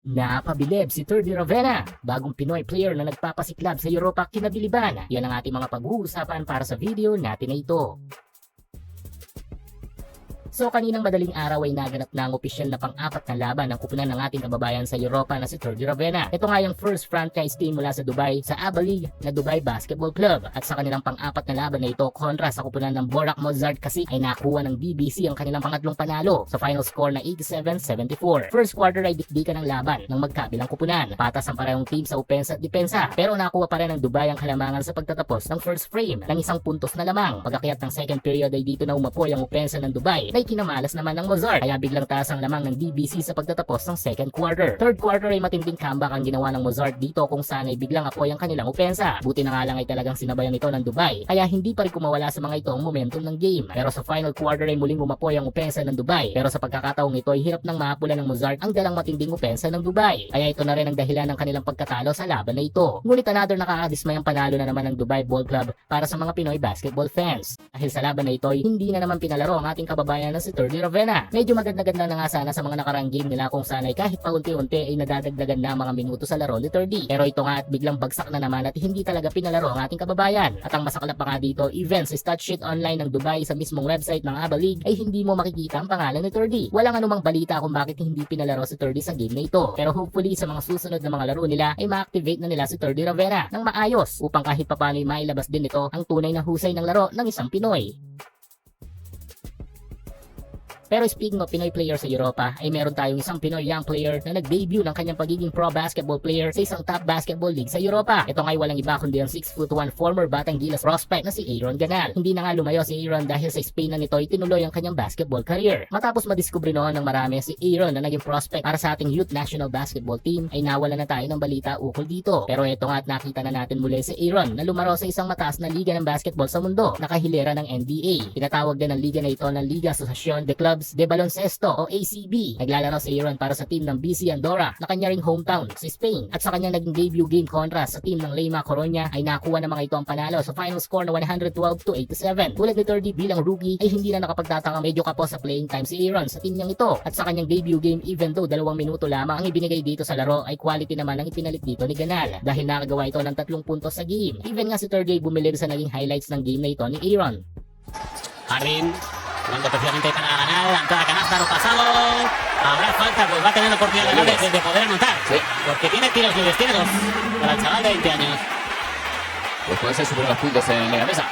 Napabilib si Turdy Ravenna, bagong Pinoy player na nagpapasiklab sa Europa kinabiliban. Yan ang ating mga pag-uusapan para sa video natin na ito. So kaninang madaling araw ay naganap na ang opisyal na pang-apat na laban ng kupunan ng ating kababayan sa Europa na si Turdy Ravenna. Ito nga yung first franchise team mula sa Dubai sa ABA League na Dubai Basketball Club. At sa kanilang pang-apat na laban na ito kontra sa kupunan ng Borac Mozart kasi ay nakuha ng BBC ang kanilang pangatlong panalo sa final score na 87-74. First quarter ay dikdikan ng laban ng magkabilang kupunan. Patas ang parehong team sa opensa at depensa pero nakuha pa rin ng Dubai ang kalamangan sa pagtatapos ng first frame ng isang puntos na lamang. Pagkakyat ng second period ay dito na umapoy ang opensa ng Dubai na kinamalas naman ng Mozart kaya biglang taas ang lamang ng DBC sa pagtatapos ng second quarter. Third quarter ay matinding comeback ang ginawa ng Mozart dito kung saan ay biglang apoy ang kanilang opensa. Buti na nga lang ay talagang sinabayan ito ng Dubai kaya hindi pa rin kumawala sa mga ito ang momentum ng game. Pero sa final quarter ay muling umapoy ang opensa ng Dubai pero sa pagkakataong ito ay hirap nang mahapulan ng Mozart ang dalang matinding opensa ng Dubai. Kaya ito na rin ang dahilan ng kanilang pagkatalo sa laban na ito. Ngunit another nakakadismayang panalo na naman ng Dubai Ball Club para sa mga Pinoy basketball fans. Dahil sa laban na ito ay hindi na naman pinalaro ang ating kababayan na si Turdy Ravenna. Medyo maganda-ganda na nga sana sa mga nakarang game nila kung sana ay kahit paunti-unti ay nadadagdagan na mga minuto sa laro ni Turdy. Pero ito nga at biglang bagsak na naman at hindi talaga pinalaro ang ating kababayan. At ang masaklap pa nga dito, even sa statsheet online ng Dubai sa mismong website ng ABA League ay hindi mo makikita ang pangalan ni Turdy. Walang anumang balita kung bakit hindi pinalaro si Turdy sa game na ito. Pero hopefully sa mga susunod na mga laro nila ay ma-activate na nila si Turdy Ravenna ng maayos upang kahit papano ay mailabas din ito ang tunay na husay ng laro ng isang Pinoy. Pero speaking of Pinoy player sa Europa, ay meron tayong isang Pinoy young player na nag-debut ng kanyang pagiging pro basketball player sa isang top basketball league sa Europa. Ito nga'y walang iba kundi ang 6'1" former Batang Gilas prospect na si Aaron Ganal. Hindi na nga lumayo si Aaron dahil sa Spain na nito ay tinuloy ang kanyang basketball career. Matapos madiskubre noon ng marami si Aaron na naging prospect para sa ating youth national basketball team, ay nawala na tayo ng balita ukol dito. Pero ito nga at nakita na natin muli si Aaron na lumaro sa isang mataas na liga ng basketball sa mundo, nakahilera ng NBA. Tinatawag din ang liga na ito ng Liga Asociación de Clubs de Baloncesto o ACB. Naglalaro si Aaron para sa team ng BC Andorra na kanya ring hometown sa Spain. At sa kanyang naging debut game kontra sa team ng Leyma Coruña ay nakuha ng mga ito ang panalo sa final score na 112-87. Tulad ni Turdy bilang rookie ay hindi na nakapagtataka medyo kapos sa playing time si Aaron sa team niyang ito. At sa kanyang debut game even though 2 minuto lamang ang ibinigay dito sa laro ay quality naman ang ipinalit dito ni Ganal dahil nakagawa ito ng 3 puntos sa game. Even nga si Turdy bumilib sa naging highlights ng game na ito ni Aaron. Jardín, cuando precisamente para ganar, entrada canasta, no pasado. Habrá falta, pues va a tener la oportunidad de poder anotar. Sí. Porque tiene tiros libres, tiene 2 para el chaval de 20 años. Pues puede ser superior a los puntos en Leganesa.